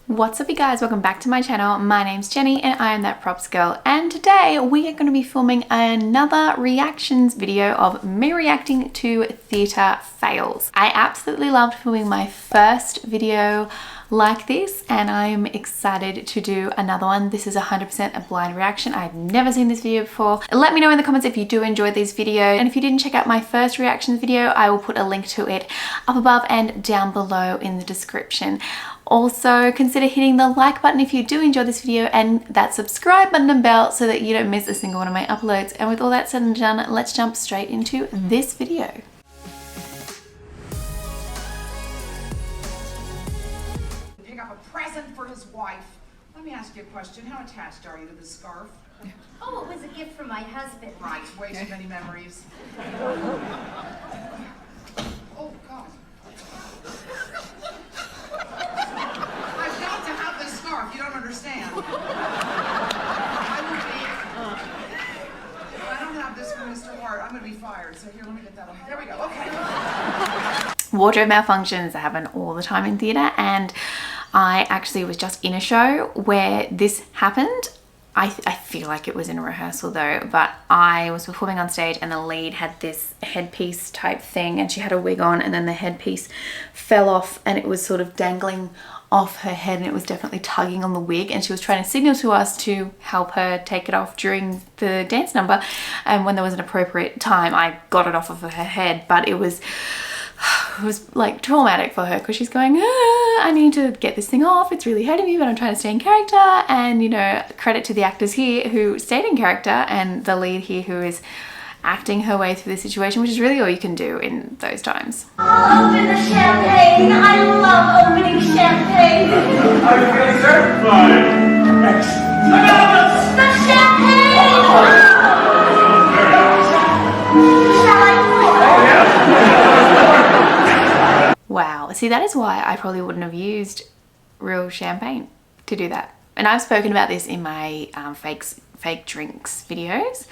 What's up you guys, welcome back to my channel. My name's Jenny and I am that props girl, and today we are going to be filming another reactions video of me reacting to theatre fails. I absolutely loved filming my first video like this and I'm excited to do another one. This is 100% a blind reaction. I've never seen this video before. Let me know in the comments if you do enjoy these videos, and if you didn't check out my first reactions video, I will put a link to it up above and down below in the description. Also, consider hitting the like button if you do enjoy this video and that subscribe button and bell so that you don't miss a single one of my uploads. And with all that said and done, let's jump straight into this video. Pick up a present for his wife. Let me ask you a question. How attached are you to the scarf? Oh, it was a gift from my husband. Right, way too many memories. Oh, God. I've got to have this scarf. You don't understand. If I don't have this from Mr. Hart, I'm going to be fired. So here, let me get that one. There we go. Okay. Wardrobe malfunctions happen all the time in theatre, and I actually was just in a show where this happened. I feel like it was in a rehearsal though, but I was performing on stage and the lead had this headpiece type thing and she had a wig on, and then the headpiece fell off and it was sort of dangling off her head and it was definitely tugging on the wig, and she was trying to signal to us to help her take it off during the dance number, and when there was an appropriate time I got it off of her head, but it was like traumatic for her because she's going, I need to get this thing off, it's really hurting me, but I'm trying to stay in character. And you know, credit to the actors here who stayed in character and the lead here who is acting her way through the situation, which is really all you can do in those times. Open the champagne. I love opening champagne. Are you feeling certified? Excellent. The champagne! Shall I pour? Wow, see, that is why I probably wouldn't have used real champagne to do that. And I've spoken about this in my fake drinks videos,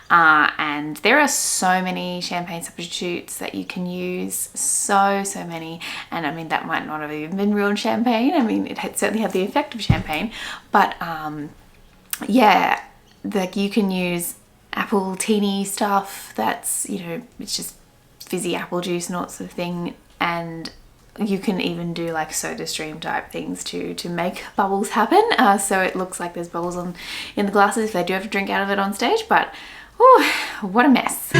and there are so many champagne substitutes that you can use, so many. And I mean, that might not have even been real champagne. I mean, it had certainly had the effect of champagne, but yeah, like you can use apple teeny stuff that's, you know, it's just fizzy apple juice and all that sort of thing. And you can even do like soda stream type things to make bubbles happen, so it looks like there's bubbles in the glasses if they do have to drink out of it on stage. But oh, what a mess.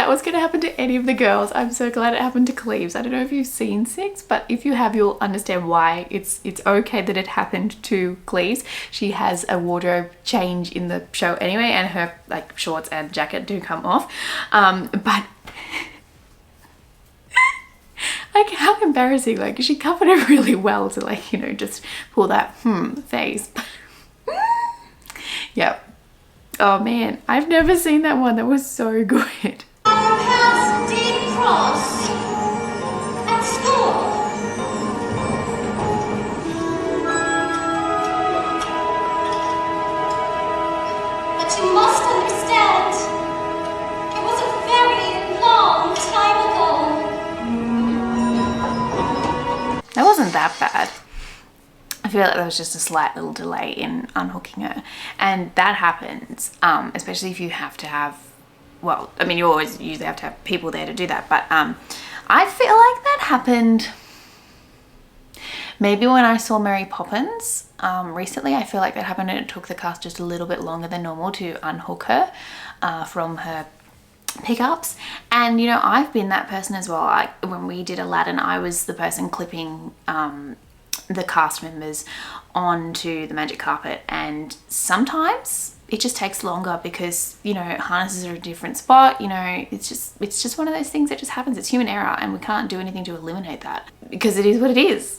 What's going to happen to any of the girls? I'm so glad it happened to Cleves. I don't know if you've seen Six, but if you have, you'll understand why it's okay that it happened to Cleves. She has a wardrobe change in the show anyway, and her like shorts and jacket do come off, but like how embarrassing. Like she covered it really well to, like, you know, just pull that face. Yep. Oh man, I've never seen that one. That was so good. Perhaps Dean Cross at school. But you must understand, it was a very long time ago. That wasn't that bad. I feel like there was just a slight little delay in unhooking her, and that happens, especially if you have to have, well, I mean, you always usually have to have people there to do that, but I feel like that happened maybe when I saw Mary Poppins recently. I feel like that happened and it took the cast just a little bit longer than normal to unhook her from her pickups. And you know, I've been that person as well. When we did Aladdin, I was the person clipping the cast members onto the magic carpet, and sometimes it just takes longer because, you know, harnesses are a different spot. You know, it's just one of those things that just happens. It's human error and we can't do anything to eliminate that because it is what it is.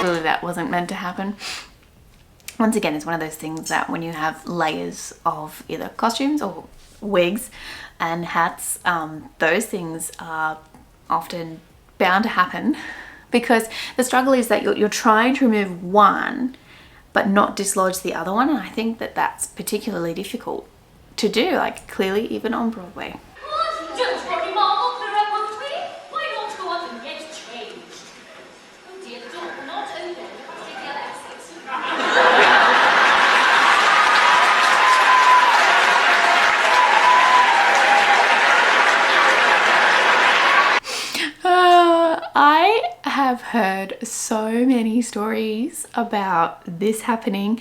Clearly that wasn't meant to happen. once again, it's one of those things that when you have layers of either costumes or wigs and hats, those things are often bound to happen, because the struggle is that you're trying to remove one but not dislodge the other one, and I think that that's particularly difficult to do, like clearly even on Broadway. Don't worry, Mom, we're up, won't we? Why not go up and get changed? Oh dear, the door will not open. You have to take the other exit. I have heard so many stories about this happening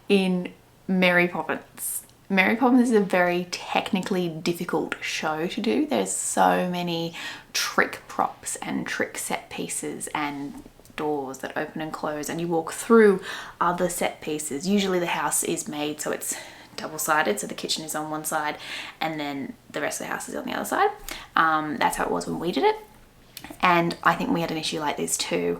in Mary Poppins. Mary Poppins is a very technically difficult show to do. There's so many trick props and trick set pieces and doors that open and close, and you walk through other set pieces. Usually the house is made so it's double-sided, so the kitchen is on one side and then the rest of the house is on the other side. That's how it was when we did it. And I think we had an issue like this too,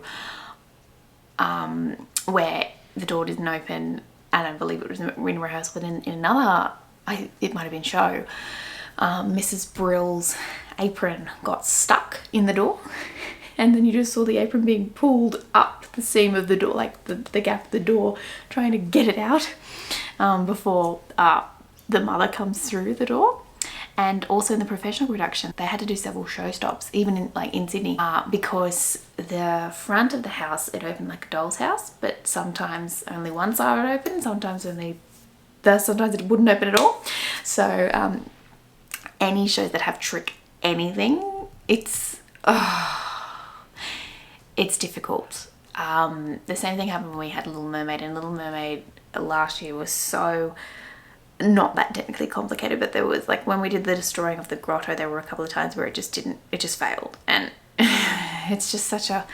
where the door didn't open, and I believe it was in rehearsal, but in another, it might have been show, Mrs. Brill's apron got stuck in the door, and then you just saw the apron being pulled up the seam of the door, like the gap of the door, trying to get it out before the mother comes through the door. And also in the professional production, they had to do several show stops, even in Sydney, because the front of the house, it opened like a doll's house, but sometimes only one side would open, sometimes sometimes it wouldn't open at all. So any shows that have trick anything, it's difficult. The same thing happened when we had Little Mermaid, and Little Mermaid last year was so not that technically complicated, but there was, like, when we did the destroying of the grotto, there were a couple of times where it just failed, and it's just such a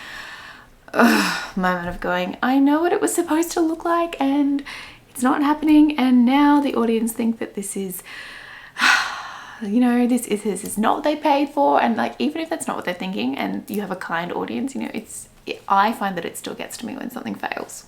moment of going, I know what it was supposed to look like and it's not happening, and now the audience think that this is you know, this is not what they paid for, and like, even if that's not what they're thinking and you have a kind audience, you know, I find that it still gets to me when something fails.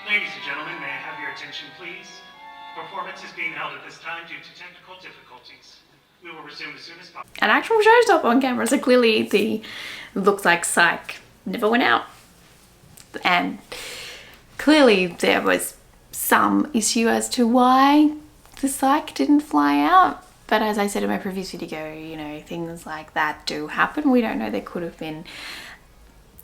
Ladies and gentlemen, may I have your attention, please? The performance is being held at this time due to technical difficulties. We will resume as soon as possible. An actual showstop on camera, so clearly the looks like psych never went out, and clearly there was some issue as to why the psych didn't fly out. But as I said in my previous video, you know, things like that do happen. We don't know, there could have been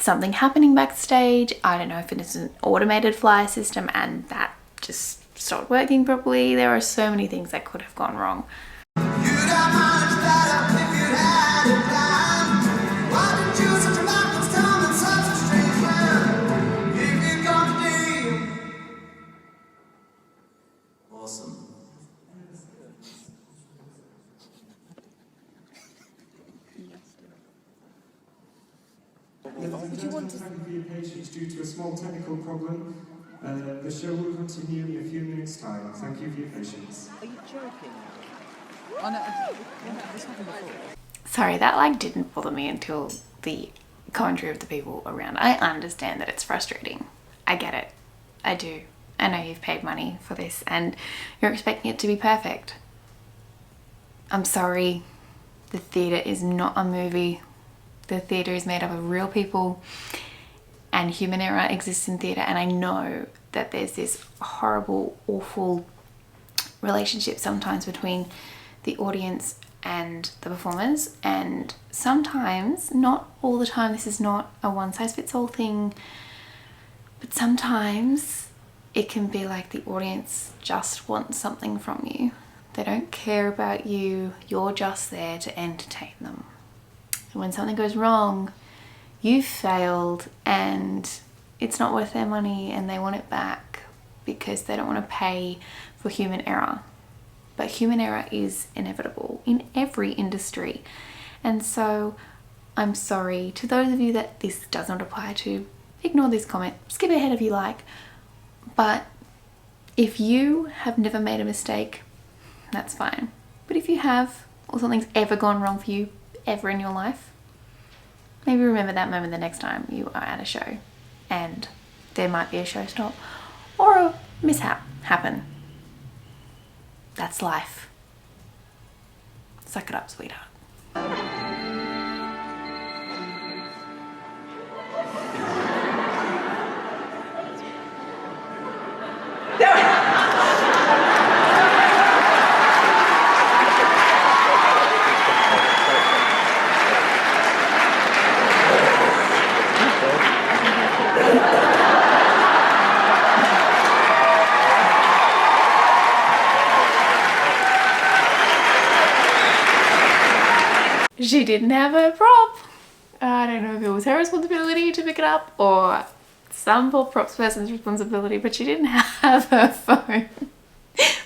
something happening backstage. I don't know if it is an automated fly system and that just stopped working properly. There are so many things that could have gone wrong. Awesome. Would you want to thank you for your patience due to a small technical problem? The show will continue in a few minutes' time. Thank you for your patience. Are you joking? Oh no, this happened before. Sorry, that like didn't bother me until the commentary of the people around. I understand that it's frustrating. I get it. I do. I know you've paid money for this and you're expecting it to be perfect. I'm sorry. The theatre is not a movie. The theatre is made up of real people, and human error exists in theatre, and I know that there's this horrible, awful relationship sometimes between the audience and the performers, and sometimes, not all the time, this is not a one-size-fits-all thing, but sometimes it can be like the audience just wants something from you. They don't care about you, you're just there to entertain them. And when something goes wrong, you've failed and it's not worth their money and they want it back because they don't want to pay for human error. But human error is inevitable in every industry. And so I'm sorry to those of you that this does not apply to. Ignore this comment, skip ahead if you like, but If you have never made a mistake, that's fine. But if you have, or something's ever gone wrong for you ever in your life, maybe remember that moment the next time you are at a show and there might be a show stop or a mishap happen. That's life. Suck it up, sweetheart. She didn't have her prop. I don't know if it was her responsibility to pick it up or some poor props person's responsibility, but she didn't have her phone.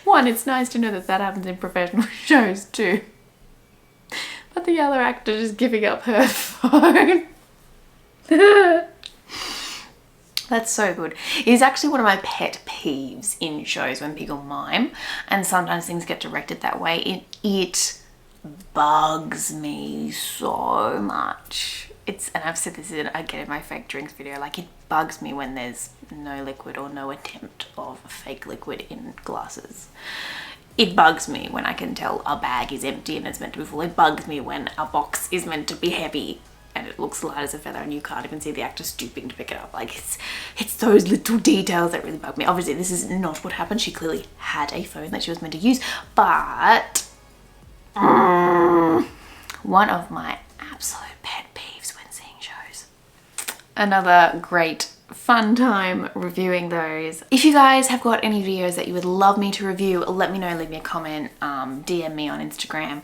One, it's nice to know that that happens in professional shows too. But the other actor just giving up her phone. That's so good. It is actually one of my pet peeves in shows when people mime, and sometimes things get directed that way. It bugs me so much. And I've said this again in my fake drinks video, like it bugs me when there's no liquid or no attempt of fake liquid in glasses. It bugs me when I can tell a bag is empty and it's meant to be full. It bugs me when a box is meant to be heavy and it looks light as a feather and you can't even see the actor stooping to pick it up. Like it's those little details that really bug me. Obviously this is not what happened. She clearly had a phone that she was meant to use, but one of my absolute pet peeves when seeing shows. Another great fun time reviewing those. If you guys have got any videos that you would love me to review, let me know, leave me a comment, DM me on Instagram.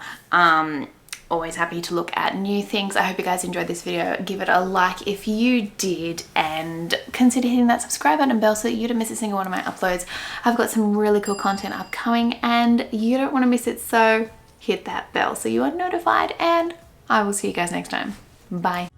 Always happy to look at new things. I hope you guys enjoyed this video. Give it a like if you did and consider hitting that subscribe button and bell so that you don't miss a single one of my uploads. I've got some really cool content upcoming and you don't want to miss it, so hit that bell so you are notified, and I will see you guys next time. Bye.